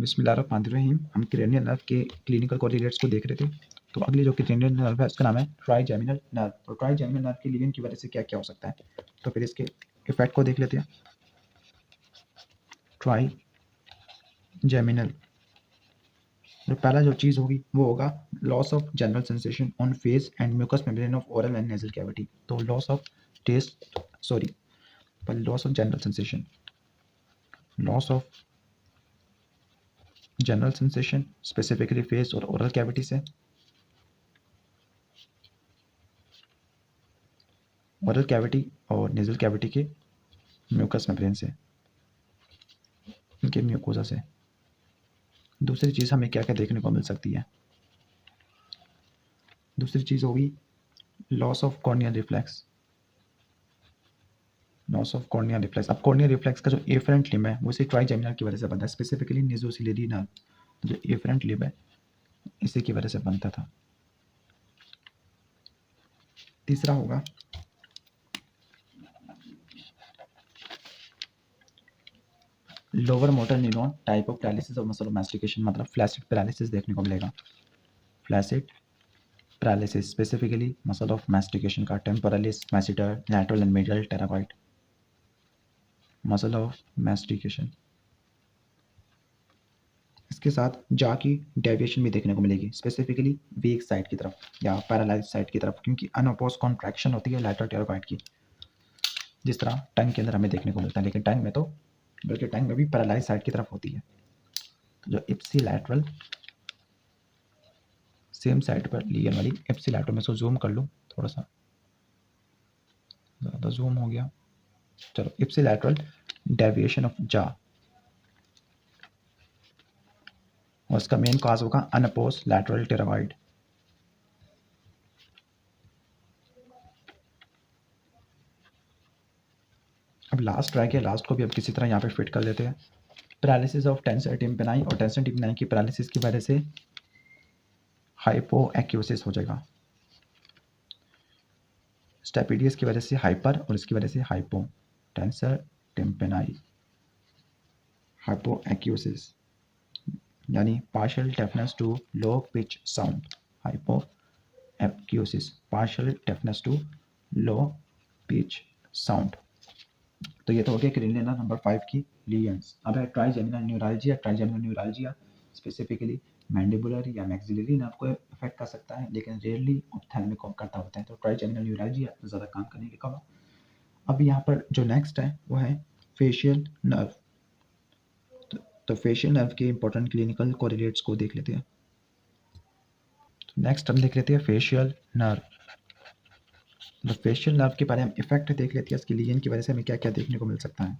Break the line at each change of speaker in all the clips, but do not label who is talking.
बिस्मिल्लाहिर्रहमानिर्रहीम। हम cranial nerve के क्लिनिकल कोरिलेट्स को देख रहे थे। तो अगली जो क्रेनियल नर्व है उसका नाम है ट्राइजेमिनल नर्व। तो ट्राइजेमिनल नर्व के लिगेंड की वजह से क्या क्या हो सकता है, तो फिर इसके इफेक्ट को देख लेते हैं। ट्राइजेमिनल जो पहला जो चीज़ होगी वो होगा loss of general sensation on face and mucous membrane of oral and nasal cavity. तो लॉस ऑफ टेस्ट सॉरी पर loss of general sensation, loss of general sensation specifically face और ओरल कैविटी से, ओरल कैविटी और nasal cavity के mucous membrane से, इनके mucosa से। दूसरी चीज़ हमें क्या क्या देखने को मिल सकती है, दूसरी चीज़ होगी loss of corneal reflex, loss of corneal reflex. अब कॉर्नियल रिफ्लेक्स का जो एफरेंट लिम्ब है वो इसी ट्राइजेमिनल की वजह से बनता है, स्पेसिफिकली नेज़ोसिलियरी नर्व जो एफरेंट लिम्ब है इसी की वजह से बनता था। तीसरा होगा lower motor neuron type of paralysis of muscle of mastication, मतलब फ्लैसिड पैरालिसिस देखने को मिलेगा। Flaccid paralysis specifically muscle of mastication का, temporalis, masseter, lateral and medial pterygoid, muscle of mastication. इसके साथ जा की डेविएशन भी देखने को मिलेगी, स्पेसिफिकली वीक साइड की तरफ या पैरालाइज साइड की तरफ, क्योंकि अनअपोज कॉन्ट्रैक्शन होती है लैटरल टेराकॉइड की, जिस तरह टंग के अंदर हमें देखने को मिलता है। लेकिन टंग में तो बल्कि टंग में भी पैरालाइज साइड की तरफ होती है। तो जो इप्सिलैटरल सेम साइड पर लिगन वाली इप्सिलैटरल, में इसको जूम कर लूँ थोड़ा सा, ज़्यादा जूम हो गया। चलो, इप्सिलैटरल डेविएशन ऑफ जा और इसका मेन काज होगा अनअपोज लैटरल टेराकॉइड। अब लास्ट रह गया, लास्ट को भी अब किसी तरह यहाँ पे फिट कर लेते हैं। पैरालिसिस ऑफ टेंसर टिम्पेनाई, और टेंसर टिम्पेनाई की पैरालिसिस की वजह से हाइपोएक्यूसिस हो जाएगा। स्टेपिडियस की वजह से हाइपर और इसकी वजह से हाइपो, टेंसर टिम्पेनाई हाइपोएक्यूसिस, यानी partial deafness to low pitch sound, hypoacusis partial deafness to low pitch sound. तो ये तो हो गया क्रेनियल नर्व नंबर 5 की लीजेंस। अब है trigeminal neuralgia. Trigeminal neuralgia specifically mandibular या मैक्सिलरी नर्व को अफेक्ट कर सकता है, लेकिन रेयरली ऑप्थेल्मिक को करता होता है। तो ट्राइजेमिनल न्यूरालजिया ज़्यादा काम करने के कम। अब यहाँ पर जो नेक्स्ट है वो है फेशियल नर्व। तो फेशियल नर्व के इंपॉर्टेंट क्लिनिकल कोरिलेट्स को देख लेते हैं। तो नेक्स्ट हम देख लेते हैं फेशियल नर्व। तो फेशियल नर्व के बारे में इफेक्ट देख लेते हैं, इसकी लीजन की वजह से हमें क्या क्या देखने को मिल सकता है।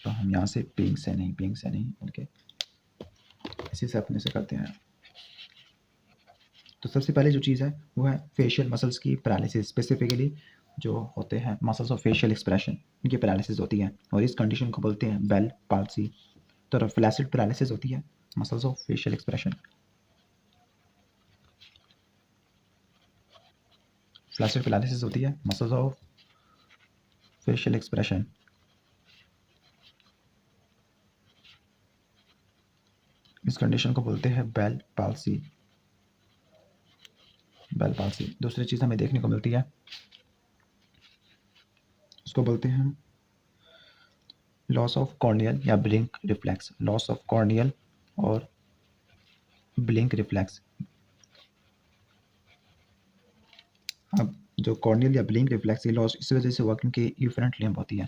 तो हम यहाँ से पिंक से नहीं ओके, इसी से अपने से करते हैं। तो सबसे पहले जो चीज़ है वो है फेशियल मसल्स की पैरालिसिस, स्पेसिफिकली जो होते हैं मसल्स ऑफ फेशियल एक्सप्रेशन, इनकी पैरालिसिस होती है और इस कंडीशन को बोलते हैं बेल पाल्सी। तो फ्लैसिड पैरालिसिस होती है muscles of facial expression, flaccid paralysis होती है मसल्स ऑफ फेशियल एक्सप्रेशन। इस कंडीशन को बोलते हैं बेल पाल्सी, बेल पाल्सी। दूसरी चीज़ हमें देखने को मिलती है, उसको बोलते हैं लॉस ऑफ कॉर्नियल या blink reflex, loss of corneal और ब्लिंक रिफ्लेक्स। अब जो कॉर्नियल या ब्लिंक रिफ्लेक्स की लॉस इस वजह से हुआ क्योंकि इफरेंट लिम्ब होती है,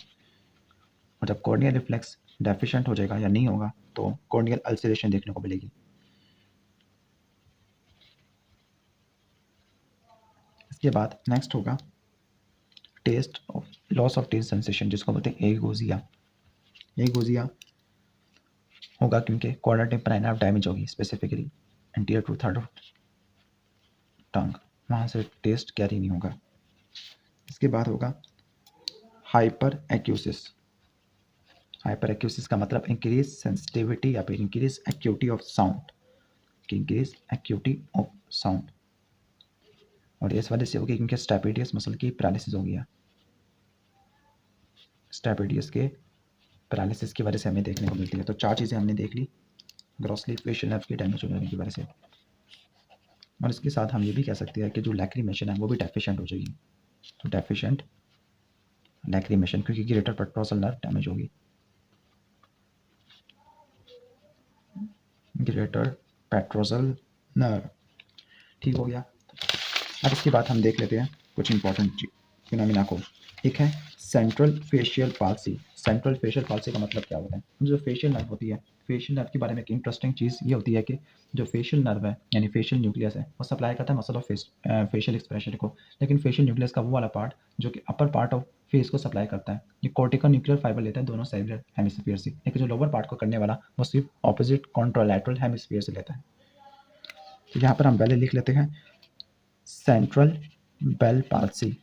और जब कॉर्नियल रिफ्लेक्स डेफिशिएंट हो जाएगा या नहीं होगा तो कॉर्नियल अल्सरेशन देखने को मिलेगी। इसके बाद नेक्स्ट होगा test of loss of taste sensation, जिसको बोलते हैं एगोजिया। एगोजिया होगा क्योंकि कॉर्नर टिम्पैनिक नर्व डैमेज होगी, specifically anterior two third of tongue, वहाँ से टेस्ट कैरी नहीं होगा। इसके बाद होगा हाइपर एक्यूसिस। हाइपर एक्यूसिस का मतलब इंक्रीज सेंसिटिविटी या फिर increase acuity of sound, increase acuity of sound, और इस वजह से होगी क्योंकि स्टेपिडियस मसल की पैरालिसिस हो गया, स्टेपिडियस के पैरालिसिस की वजह से हमें देखने को मिलती है। तो 4 चीज़ें हमने देख ली ग्रॉसली फेशियल नर्व के डैमेज होने की वजह से। और इसके साथ हम ये भी कह सकते हैं कि जो लैक्रिमेशन है वो भी डेफिशिएंट हो जाएगी। तो डेफिशिएंट लैक्रिमेशन क्योंकि ग्रेटर पेट्रोसल नर्व डैमेज होगी। ग्रेटर पेट्रोसल नर्व ठीक हो गया। अब इसके बाद हम देख लेते हैं कुछ इंपॉर्टेंट फिनोमिना को। एक है central facial palsy. Central facial palsy का मतलब क्या होता है? जो फेशियल नर्व होती है, फेशियल नर्व के बारे में एक इंटरेस्टिंग चीज़ ये होती है कि जो फेशियल नर्व है यानी फेशियल न्यूक्लियस है वो सप्लाई करता है मसल ऑफ फेशियल एक्सप्रेशन को, लेकिन फेशियल न्यूक्लियस का वो वाला पार्ट जो कि अपर पार्ट ऑफ फेस को सप्लाई करता है ये कॉर्टिकल न्यूक्लियर फाइबर लेता है दोनों सेलुलर हेमिस्फीयर से, लेकिन जो लोअर पार्ट को करने वाला वो सिर्फ ऑपोजिट कॉन्ट्रोलैटरल हेमिस्फीयर से लेता है। तो यहाँ पर हम पहले लिख लेते हैं central Bell palsy.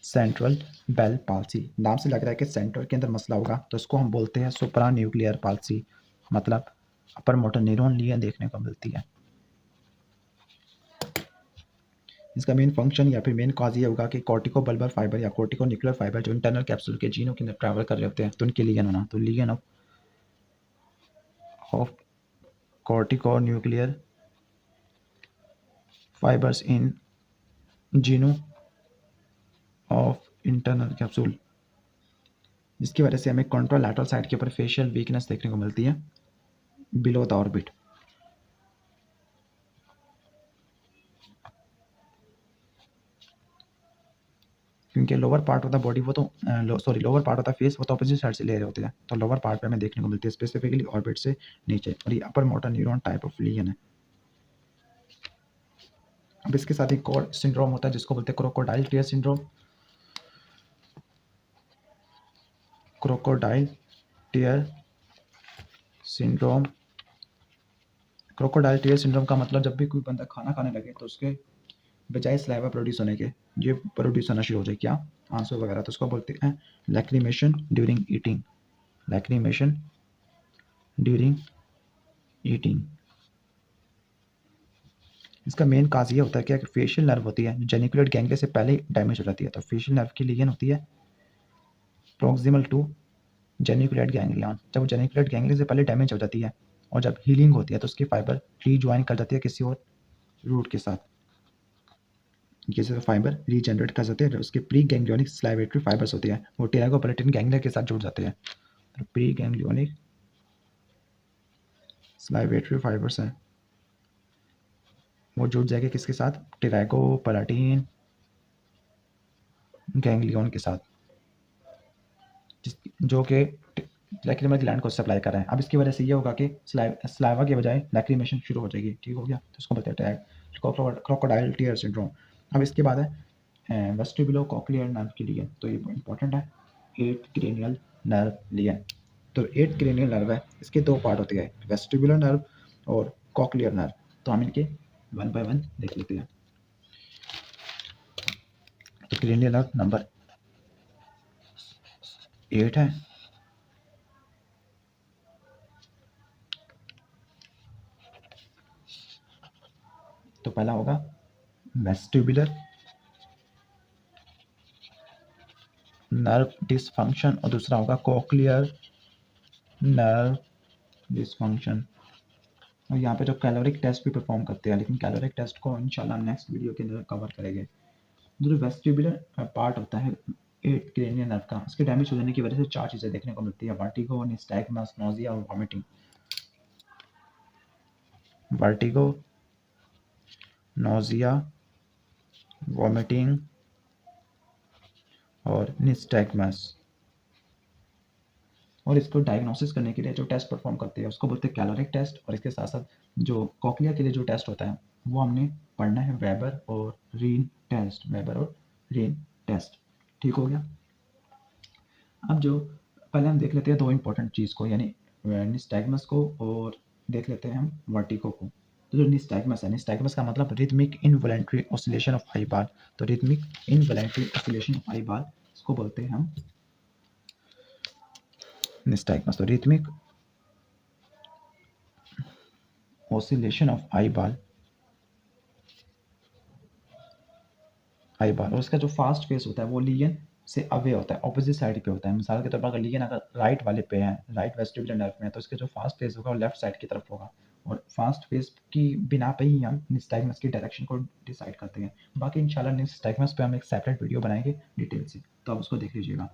Central Bell palsy नाम से लग रहा है कि सेंटर के अंदर मसला होगा, तो इसको हम बोलते हैं सुप्रा न्यूक्लियर पाल्सी, मतलब अपर मोटर न्यूरॉन लिए देखने को मिलती है। इसका मेन फंक्शन या फिर मेन कॉज ये होगा कि कॉर्टिको बल्बर फाइबर या कॉर्टिको न्यूक्लियर फाइबर जो इंटरनल कैप्सूल के जीनों के अंदर ट्रैवल कर रहे होते हैं तो उनके लिगेंड होना। तो legend of cortico nuclear fibers in genu of internal capsule, जिसकी वजह से हमें कॉन्ट्रोलैटरल साइड के ऊपर फेशियल वीकनेस देखने को मिलती है बिलो द ऑर्बिट। क्योंकि lower part of the body वो तो lower part of the face वो तो अपोजिट साइड से ले रहे होते हैं, तो लोअर पार्ट पे हमें देखने को मिलती है स्पेसिफिकली ऑर्बिट से नीचे, और ये upper motor neuron type of legion है। अब इसके साथ एक और सिंड्रोम होता है जिसको बोलते हैं crocodile tear syndrome. Crocodile tear syndrome, crocodile tear syndrome का मतलब जब भी कोई बंदा खाना खाने लगे तो उसके बजाय सलाइवा प्रोड्यूस होने के ये प्रोड्यूस होना शुरू हो जाए, क्या आंसू वगैरह, तो उसको बोलते हैं lacrimation during eating. Lacrimation during eating. इसका मेन काज ये होता है कि फेशियल नर्व होती है जेनिकुलेट गैंग्लिया से पहले डैमेज हो जाती है, तो फेशियल नर्व की लीजन होती है प्रोक्सिमल टू जेनिकुलेट गैंग्लियन। जब वो जेनिकुलेट गैंग्लिया से पहले डैमेज हो जाती है और जब हीलिंग होती है तो उसकी फाइबर रीज्वाइन कर जाती है किसी और रूट के साथ, किसी फाइबर रीजनरेट कर जाते हैं। उसके प्री गैंग्लियोनिक स्लाइवेटरी फाइबर्स होती है वो टेरागोपलेटिन गैंग्लिया के साथ जुड़ जाते हैं। तो प्री गैंग्लियोनिक स्लाइवेटरी फाइबर्स हैं वो जुड़ जाएंगे किसके साथ? टेरागोपलेटिन गैंग्लियन के साथ, जो कि लैक्रिमल ग्लैंड को सप्लाई कर रहे हैं। अब इसकी वजह से ये होगा कि स्लाइवा के बजाय लैक्रिमेशन शुरू हो जाएगी, ठीक हो गया। तो इसको बोलते हैं क्रोकोडाइल टीयर सिंड्रोम। अब इसके बाद है वेस्टिबुलो कॉक्लियर नर्व के लिए, तो ये इंपॉर्टेंट है 8 क्रेनियल नर्व लिए। तो 8 क्रेनियल नर्व है, इसके 2 पार्ट होते हैं वेस्टिबुलर नर्व और कॉक्लियर नर्व। तो हम इनके 1 बाय 1 देख लेते हैं। तो क्रेनियल नर्व नंबर 8 है, तो पहला होगा वेस्टिबुलर नर्व डिसफंक्शन और दूसरा होगा कॉक्लियर नर्व डिसफंक्शन। और यहाँ पे जो कैलोरिक टेस्ट भी परफॉर्म करते हैं, लेकिन कैलोरिक टेस्ट को इंशाल्लाह नेक्स्ट वीडियो के अंदर कवर करेंगे। जो वेस्टिबुलर पार्ट होता है 8 क्रेनियल नर्व का, उसके डैमेज हो जाने की वजह से 4 चीज़ें देखने को मिलती है वर्टिगो, निस्टैग्मस, नोजिया और वॉमिटिंग। वर्टिगो, नोजिया, वॉमिटिंग और निस्टैग्मस। और इसको डायग्नोसिस करने के लिए जो टेस्ट परफॉर्म करते हैं उसको बोलते हैं कैलोरिक टेस्ट, और इसके साथ साथ जो कॉक्लिया के लिए जो टेस्ट होता है वो हमने पढ़ना है वेबर और रीन टेस्ट, वेबर और रीन टेस्ट, ठीक हो गया। अब जो पहले हम देख लेते हैं 2 इंपॉर्टेंट चीज़ को, यानी निस्टैग्मस को और देख लेते हैं हम वर्टिगो को। तो जो निस्टैग्मस है, निस्टैग्मस का मतलब रिदमिक इनवॉलंटरी ऑसिलेशन ऑफ आई बाल। तो रिदमिक इनवॉलंटरी ऑसिलेशन ऑफ आई बाल इसको बोलते हैं हम निस्टैग्मस। तो रिदमिक ऑसिलेशन ऑफ आई बाल, और उसका जो फास्ट फेस होता है वो लीजन से अवे होता है, ऑपोजिट साइड पे होता है। मिसाल के तौर पर अगर लिगेंड अगर राइट वाले पे है, राइट वेस्टिबुलर नर्व में है, तो इसके जो फास्ट फेज होगा वो लेफ्ट साइड की तरफ होगा, और फास्ट फेज की बिना पे ही हम निस्टैगमस की डायरेक्शन को डिसाइड करते हैं। बाकी इंशाल्लाह निस्टैगमस पे हम एक सेपरेट वीडियो बनाएंगे डिटेल से, तो आप उसको देख लीजिएगा।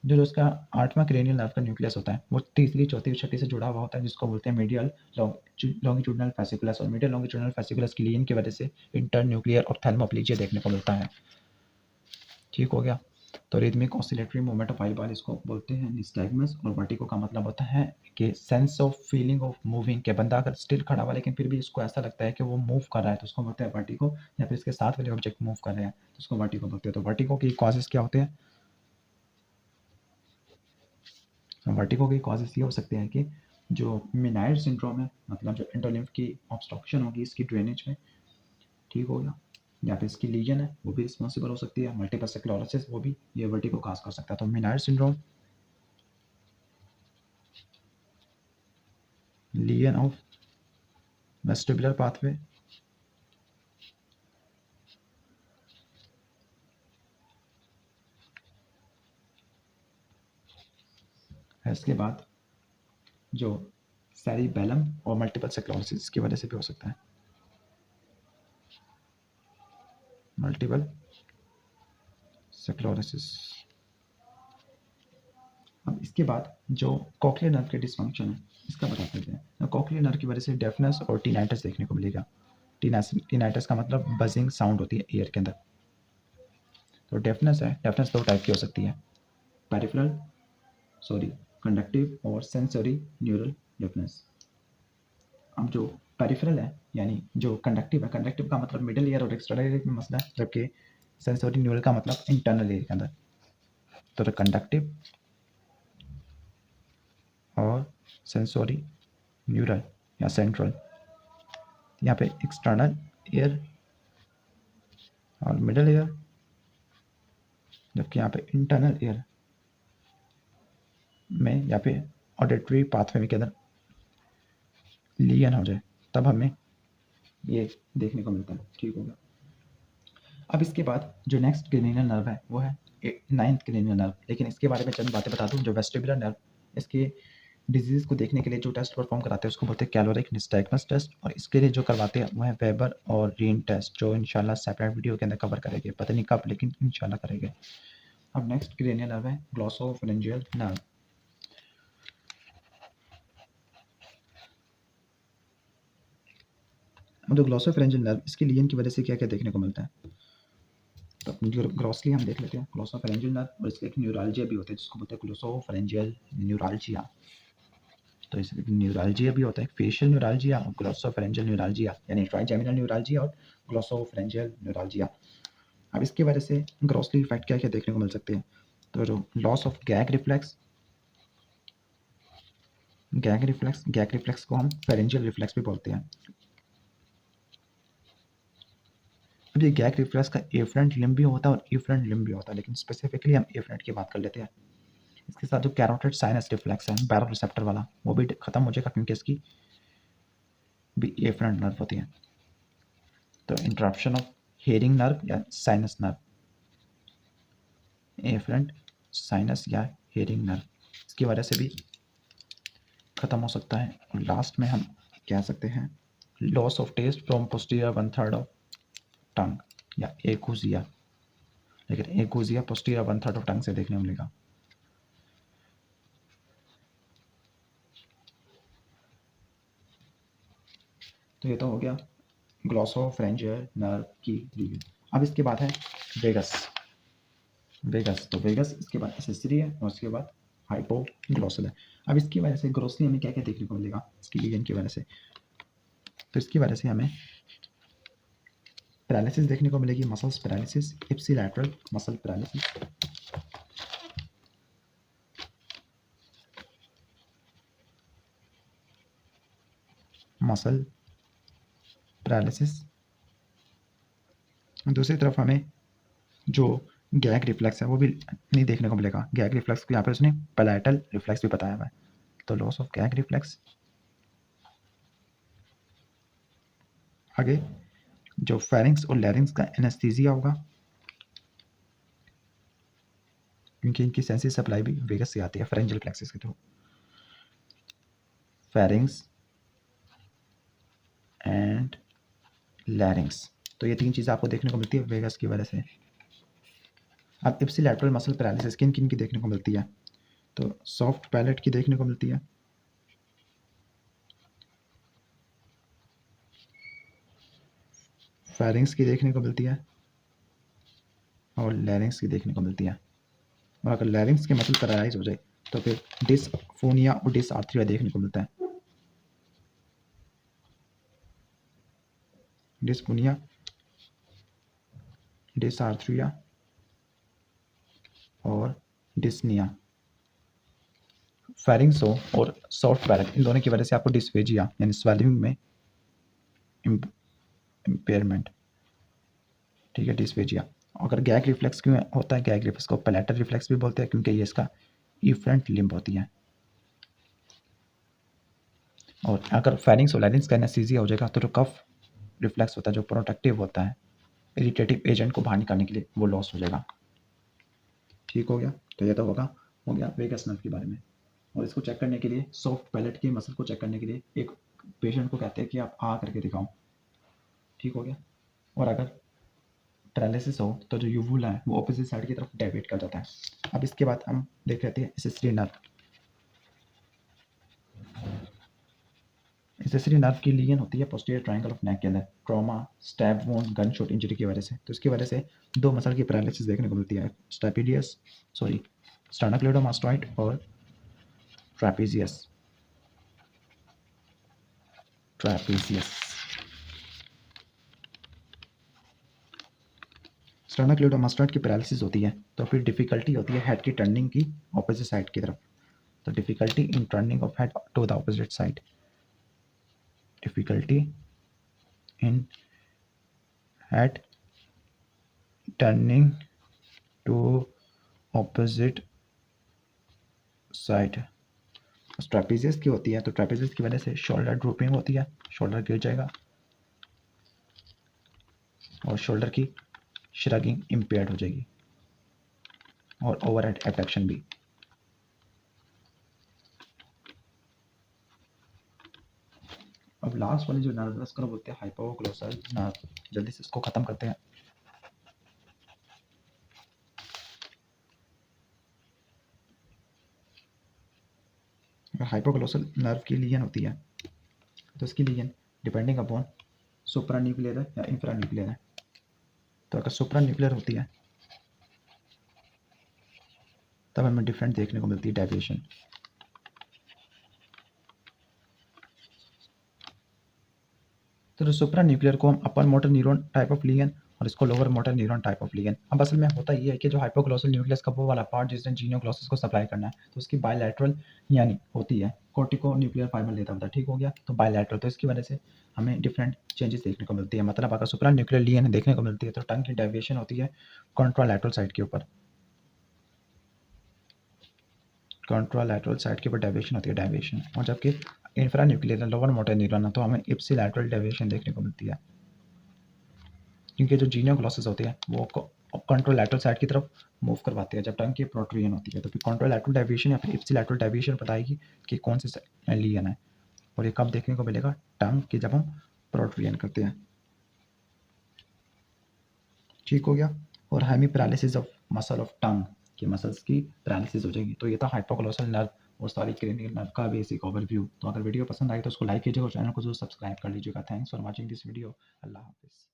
जो उसका 8वां क्रेनियल नर्व का न्यूक्लियस होता है वो तीसरी, चौथी और छठी से जुड़ा हुआ होता है, जिसको बोलते हैं मीडियल लॉन्गिट्यूडिनल फेसिकुलस, और मीडियल लॉन्गिट्यूडिनल फेसिकुलस की लीन की वजह से इंटरन्यूक्लियर ऑप्थेल्मोप्लेजिया देखने को मिलता है। ठीक हो गया। तो रिदमिक ऑसिलेटरी मूवमेंट ऑफ आई बार इसको बोलते हैं निस्टैगमस, और वर्टिगो का मतलब होता है कि sense of feeling of moving, के बंदा अगर स्टिल खड़ा हुआ लेकिन फिर भी इसको ऐसा लगता है कि वो मूव कर रहा है, तो उसको बोलते हैं वर्टिगो, या फिर इसके साथ वाले ऑब्जेक्ट मूव कर रहे हैं तो उसको वर्टिगो बोलते हैं। तो वर्टिगो की कॉजेज क्या होते हैं? वर्टिगो के कॉजेज ये हो सकते हैं कि जो मेनायड सिंड्रोम है, मतलब जो एंडोलिम्फ की ऑब्स्ट्रक्शन होगी इसकी ड्रेनेज में, ठीक हो गया, या फिर इसकी लीजन है वो भी रिस्पॉन्सिबल हो सकती है, मल्टीपल स्क्लेरोसिस वो भी ये वर्टिगो काज कर सकता है। तो मेनायड syndrome, lesion of vestibular pathway, इसके बाद जो सेरिबेलम और मल्टीपल स्क्लेरोसिस की वजह से भी हो सकता है, मल्टीपल स्क्लेरोसिस। अब इसके बाद जो कॉक्लियर नर्व के डिसफंक्शन है इसका बता देते हैं। कॉक्लियर नर्व की वजह से डेफनेस और टिनाइटिस देखने को मिलेगा। टिनाइटिस का मतलब बजिंग साउंड होती है ईयर के अंदर। तो डेफनेस है, डेफनेस दो टाइप की हो सकती है, पेरिफेरल सॉरी कंडक्टिव और सेंसरी न्यूरल डेफनेस। अब जो पेरिफेरल है यानी जो कंडक्टिव है, कंडक्टिव का मतलब मिडिल ईयर और एक्सटर्नल ईयर में मसला है, जबकि सेंसरी न्यूरल का मतलब इंटरनल ईयर के अंदर। तो कंडक्टिव और सेंसरी न्यूरल या सेंट्रल, यहाँ पे एक्सटर्नल ईयर और मिडिल ईयर, जबकि यहाँ पे इंटरनल ईयर में यहाँ पे ऑडिटरी पाथवे के अंदर लीन हो जाए तब हमें ये देखने को मिलता है। ठीक होगा। अब इसके बाद जो नेक्स्ट क्रेनियल नर्व है वो है 9th क्रेनियल नर्व, लेकिन इसके बारे में चंद बातें बता दूं। जो वेस्टिबुलर नर्व, इसके डिजीज को देखने के लिए जो टेस्ट परफॉर्म कराते हैं उसको बोलते हैं कैलोरिक निस्टैगमस टेस्ट, और इसके लिए जो करवाते हैं वो है वेबर और रीन टेस्ट, जो इंशाल्लाह सेपरेट वीडियो के अंदर कवर करेंगे, पता नहीं कब लेकिन इंशाल्लाह करेंगे। अब नेक्स्ट क्रेनियल नर्व है ग्लॉसोफेरेंजियल नर्व। अब जो ग्लॉसोफेरेंजियल नर्व, इसके लियन की वजह से क्या क्या देखने को मिलता है, तो ग्रॉसली हम देख लेते हैं। ग्लॉसोफेरेंजियल नर्व और इसके एक न्यूरालजिया भी होता है जिसको बोलते हैं ग्लॉसोफेरेंजियल न्यूरालजिया। तो इसमें न्यूरालजिया भी होता है, फेशियल न्यूरालजिया और ग्लॉसोफेरेंजियल न्यूरालजिया, यानी ट्राइजेमिनल न्यूरालजिया और ग्लॉसोफेरेंजियल न्यूरालजिया। अब इसकी वजह से ग्रॉसली इफेक्ट क्या क्या देखने को मिल सकते हैं, तो जो loss of gag reflex, gag reflex को हम फेरेंजियल रिफ्लेक्स भी बोलते हैं। अब ये गैग रिफ्लेक्स का एफरेंट लिम्ब भी होता है और इफरेंट लिम्ब भी होता है, लेकिन स्पेसिफिकली हम एफरेंट की बात कर लेते हैं। इसके साथ जो कैरोटिड साइनस रिफ्लेक्स है बैरो रिसेप्टर वाला, वो भी खत्म हो जाएगा क्योंकि इसकी भी एफरेंट नर्व होती है। तो इंटरप्शन ऑफ हेयरिंग नर्व या साइनस नर्व, एफरेंट साइनस या हेयरिंग नर्व, इसकी वजह से भी खत्म हो सकता है। और लास्ट में हम कह सकते हैं loss of taste from posterior 1/3 of tongue या एकूजिया, लेकिन एकूजिया पोस्टीरियर 1/3 ऑफ टंग से देखने को मिलेगा। तो ये तो हो गया ग्लॉसोफेरेंजियल नर्व की रिव्यू। अब इसके बाद है वेगस। तो वेगस इसके बाद एसेसरी है और उसके बाद हाइपोग्लॉसल है। अब इसकी वजह से ग्रोसली हमें क्या क्या देखने को मिलेगा इसकी लीजन की वजह से, तो इसकी वजह से हमें पैरालिसिस देखने को मिलेगी, muscles paralysis, ipsilateral muscle paralysis, muscle paralysis. दूसरी तरफ हमें जो गैग रिफ्लेक्स है वो भी नहीं देखने को मिलेगा। गैग रिफ्लेक्स को यहाँ पर उसने पैलेटल रिफ्लेक्स भी बताया हुआ है। तो लॉस ऑफ गैग रिफ्लेक्स। आगे जो फेरिंग्स और लैरिंग्स का एनेस्थीसिया होगा, क्योंकि इनकी सेंसरी सप्लाई भी वेगस से आती है फेरेंजियल प्लेक्सस के थ्रू। फेरिंग्स एंड लैरिंग्स, तो ये 3 चीज़ें आपको देखने को मिलती है वेगस की वजह से। अब इप्सिलैटरल मसल पैरालिसिस किन किन की देखने को मिलती है? तो सॉफ्ट पैलेट की देखने को मिलती है, फेरिंग्स की देखने को मिलती है और लैरिंग्स की देखने को मिलती है। और अगर लैरिंग्स के मसल पैरालाइज हो जाए तो फिर डिस्फोनिया और डिसआर्थरिया देखने को मिलता है। डिस्फोनिया, डिसआर्थरिया और डिस्निया। फेरिंग्स हो और सॉफ्ट पैलेट, इन दोनों की वजह से आपको डिस्फेजिया यानी स्वेलिंग में इम्पेयरमेंट, ठीक है, डिस्फेजिया। अगर गैग रिफ्लेक्स क्यों होता है? गैग रिफ्लेक्स को पैलेटल रिफ्लेक्स भी बोलते हैं क्योंकि ये इसका इफरेंट लिम्ब होती है। और अगर फेरिंग्स और लैरिंग्स का एनेस्थीसिया हो जाएगा तो जो कफ रिफ्लेक्स होता है, जो प्रोटेक्टिव होता है इरिटेटिव एजेंट को बाहर निकालने के लिए, वो लॉस हो जाएगा। ठीक हो गया? तो ये तो हो गया वेगस नर्व के बारे में। और इसको चेक करने के लिए, सॉफ्ट पैलेट के मसल को चेक करने के लिए एक पेशेंट को कहते हैं कि आप आ करके दिखाओ। ठीक हो गया? और अगर पैरालिसिस हो तो जो यूवुला है वो ऑपोजिट साइड की तरफ डेविएट कर जाता है। अब इसके बाद हम देख लेते हैं एसेसरी नर्व। एसेसरी नर्व की लीजन होती है पोस्टीरियर ट्रायंगल ऑफ नेक के अंदर, trauma, stab wound, gun shot injury की वजह से। तो इसकी वजह से दो मसल की पैरालिसिस देखने को मिलती है, स्टर्नोक्लेडोमास्टॉइड और ट्रैपेजियस। स्टर्नोक्लेडोमास्टॉइड की पैरालिसिस होती है तो फिर डिफिकल्टी होती है हेड की टर्निंग की ऑपोजिट साइड की तरफ। तो difficulty in turning of head to the opposite side, difficulty in head turning to opposite side. Trapezius की होती है तो ट्रैपेजियस की वजह से शोल्डर ड्रूपिंग होती है, शोल्डर गिर जाएगा और शोल्डर की श्रगिंग इम्पेयर्ड हो जाएगी और ओवरहेड एब्डक्शन भी। अब लास्ट वाली जो नर्वस कर्व बोलते हैं हाइपोग्लोसल नर्व, जल्दी से इसको खत्म करते हैं। हाइपोग्लोसल नर्व की लीजन होती है तो इसकी लीजन डिपेंडिंग अपॉन सुप्रा न्यूक्लियर है या इंफ्रा न्यूक्लियर है। तो अगर सुप्रा न्यूक्लियर होती है तब हमें डिफरेंट देखने को मिलती है डेविएशन। तो जो सुप्रा न्यूक्लियर को हम upper motor neuron type of legion और इसको lower motor neuron type of legion. अब असल में होता ये है कि जो हाइपोग्लोसल न्यूक्लियस का वो वाला पार्ट जिसने जीनियोग्लोसिस को सप्लाई करना है तो उसकी बायलैटरल यानी होती है, कोर्टिको न्यूक्लियर फाइबर लेता होता है। ठीक हो गया? तो बायलैटरल, तो इसकी वजह से हमें डिफरेंट चेंजेस देखने को मिलती है। मतलब अगर सुप्रा न्यूक्लियर लीजन देखने को मिलती है तो टंग की डेविएशन होती है कॉन्ट्रालैटरल साइड के ऊपर, कॉन्ट्रालैटरल साइड के ऊपर डेविएशन होती है, डेविएशन। और जबकि infra nuclear lower motor neuron है तो हमें इप्सिलैटरल डेविएशन देखने को मिलती है, क्योंकि जो जीनियोग्लोसिस होती है वो कॉन्ट्रोलैटरल साइड की तरफ मूव करवाती है जब टंग की प्रोट्रूजन होती है। तो फिर कॉन्ट्रोलैटरल डेविएशन या फिर इप्सिलैटरल डेविएशन बताएगी कि कौन से लीजन है। और ये कब देखने को मिलेगा? टंग की जब हम प्रोट्रूजन करते हैं। ठीक हो गया? और hemi paralysis of muscle of tongue, की मसल्स की पैरालिसिस हो जाएगी। तो ये था हाइपोग्लोसल नर्व और सारी क्रेनियल नर्व का बेसिक ओवरव्यू। तो अगर वीडियो पसंद आई तो उसको लाइक कीजिएगा और चैनल को जरूर सब्सक्राइब कर लीजिएगा। Thanks for watching this video. Allah हाफिज़।